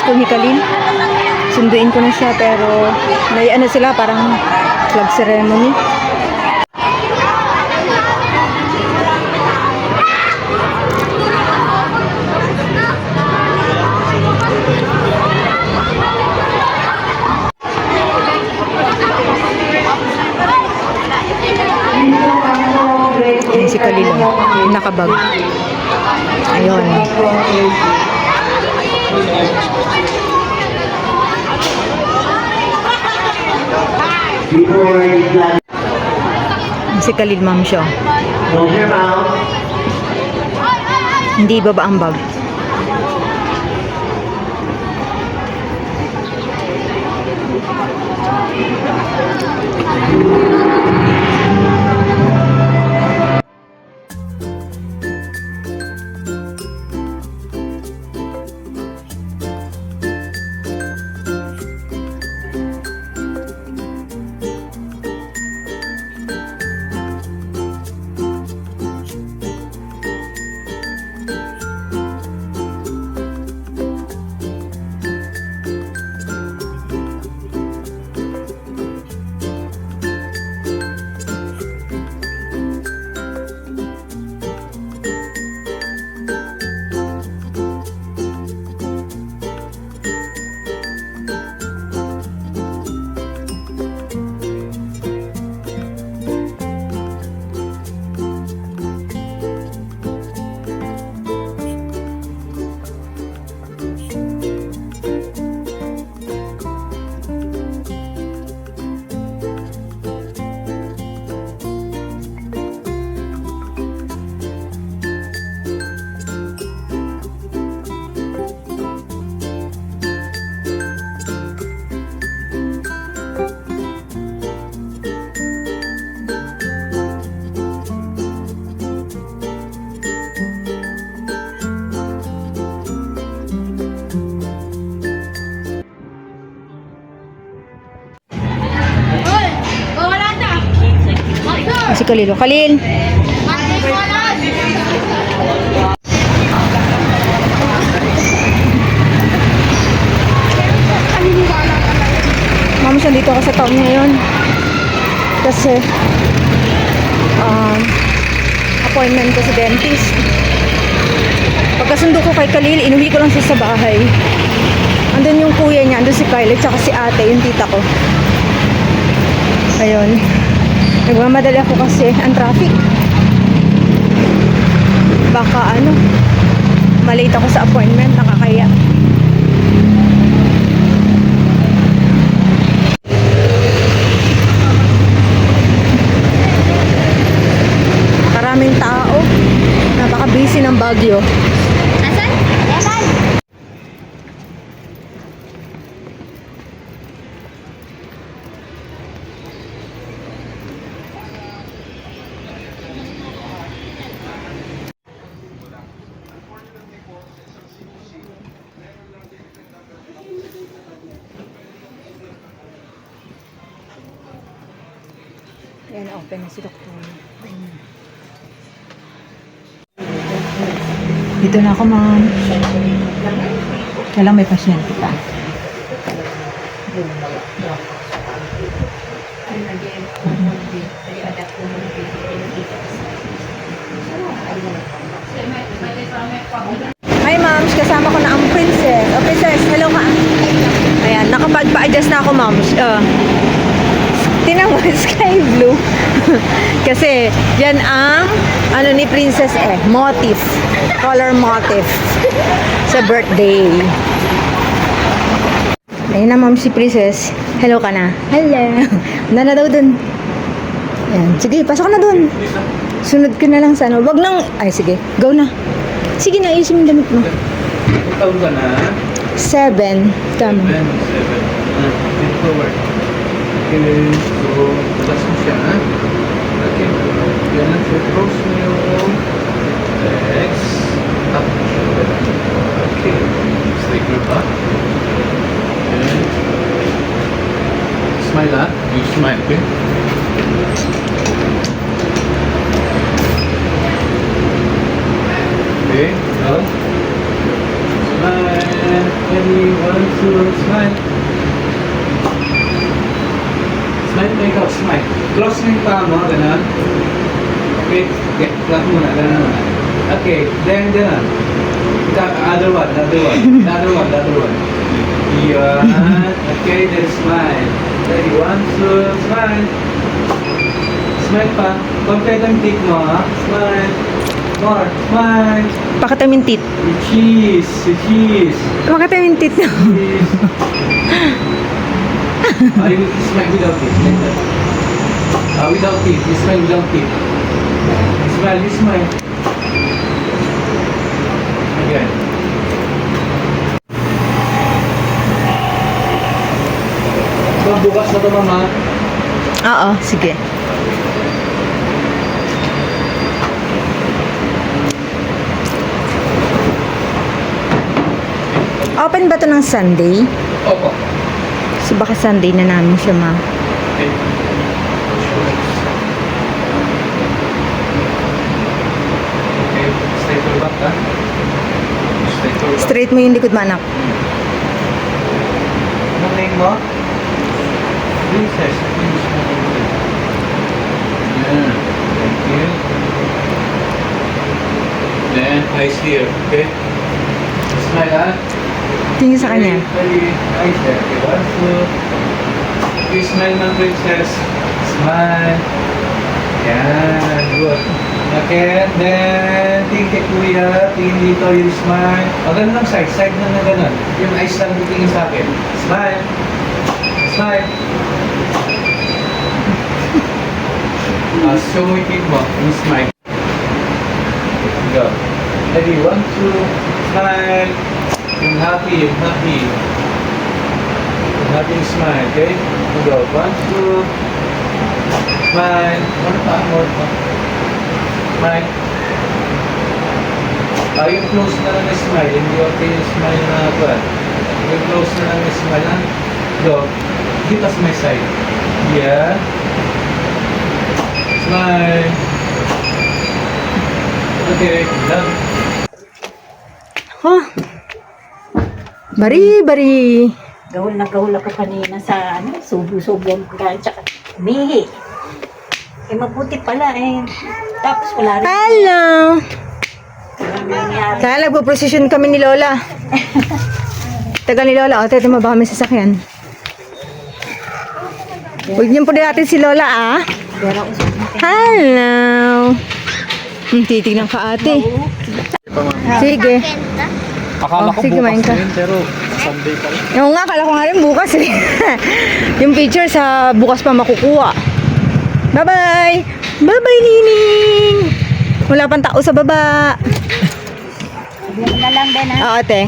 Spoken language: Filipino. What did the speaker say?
school ni Kalin. Sunduin ko na siya pero may ano sila parang flag ceremony. Ayan si Kalin, nakabag. Ayun. Si Kalin, ma'am siya. Hindi baba ang bag. Si Kalil. Kalil! Ma'am, siya dito ako sa town ngayon. Kasi appointment ko sa dentist. Pagkasundo ko kay Kalil, inuwi ko lang siya sa bahay. Andun yung kuya niya, andun si Kyle, at saka si ate, yung tita ko. Ayun. Nagmamadali ako kasi ang traffic. Baka malate ako sa appointment, nakakaya. Maraming tao. Napaka-busy ng Baguio. Asan? Asan? Ayan, open na si Doktor. Dito na ako, ma'am. Kailang may pasyente pa. Hi, ma'am. Kasama ko na ang princess. Oh, princess, hello ka. Ayan, nakapag-pa-adjust na ako, ma'am. Tinan mo, sky blue. Kasi, yan ang, ni princess motif. Color motif. Sa birthday. Ayun na, ma'am, si princess. Hello ka na. Hello. Na daw dun. Ayan. Sige, pasok na dun. Sunod ka na lang sa Wag nang, sige, go na. Sige na, ayusin mo damit mo. Taon ka na? 7. Tama. 7. Forward. Okay, so, talas mo siya, ha? Okay. Yan lang, so close mo yung legs. Up. Okay. Straight your back. Okay. Smile, ha? You smile, okay? Okay, go. Smile. Ready, 1, 2, smile. Smile mo ikaw, smile. Close mo yung paa mo, ganun. Okay, okay, flat muna, ganun muna. Okay, then, ganun. The other one, the other one, the other one, the other one. Yan. Okay, then smile. Ready, 1, 2, smile. Smile pa. Kompleto yung teeth mo, ha? Smile. More, smile. Pakita mo yung teeth. Your cheese, your cheese. Pakita mo yung teeth. Cheese. You smile without teeth, like that. Without teeth, you smile without teeth. You smile, you smile. Again. So, bukas na to, mama. Oo, sige. Open ba to ng Sunday? Opo. So baka Sunday na namin siya Okay. Okay, straight to back, ha? Straight to back. Straight mo yung likod mo, anak. Anong name mo? Princess. Yeah. Thank you. Then, eyes here, okay? Smile, ha? Tingin sa kanya. Ready, eyes there. Okay, 1, 2. Okay, smile ng princess. Smile. Yan, good. Okay, then, tingin kay kuya. Tingin dito yung smile. O, ganun lang side. Side na ganun. Yung eyes lang tingin sa akin. Smile. Smile. Show mo yung teeth mo. Yung smile. Go. Ready, 1, 2. Smile. Yung happy, yung happy. Yung happy yung smile, okay? Go. 1, 2. Smile. More pa, more pa. Smile. Yung close na lang na smile. Hindi okay yung smile na ba? Yung close na lang na smile, ha? Go. Dito sa my side. Yeah. Smile. Okay, done. Oh. Bari. Gahol na gahol ako kanina sa subo-subo ang pagkain tsaka umihi. Mabuti pala Tapos wala rin. Hello. Walang nangyari. Kaya nagpo-procession kami ni Lola. Tagal ni Lola. O, tete mo ba kami sasakyan? Huwag niyo po natin si Lola, ah. Pero usap na kayo. Hello. Titignan ka, ate. Sige. Akala ko sige, main bukas ka. na yun, pero Sunday pa rin. Oo nga, akala ko nga rin bukas eh. Yung picture sa bukas pa makukuha. Bye-bye! Bye-bye, Nining! Wala pang tao sa baba. Tignan mo na lang din, ha? Oo, ate.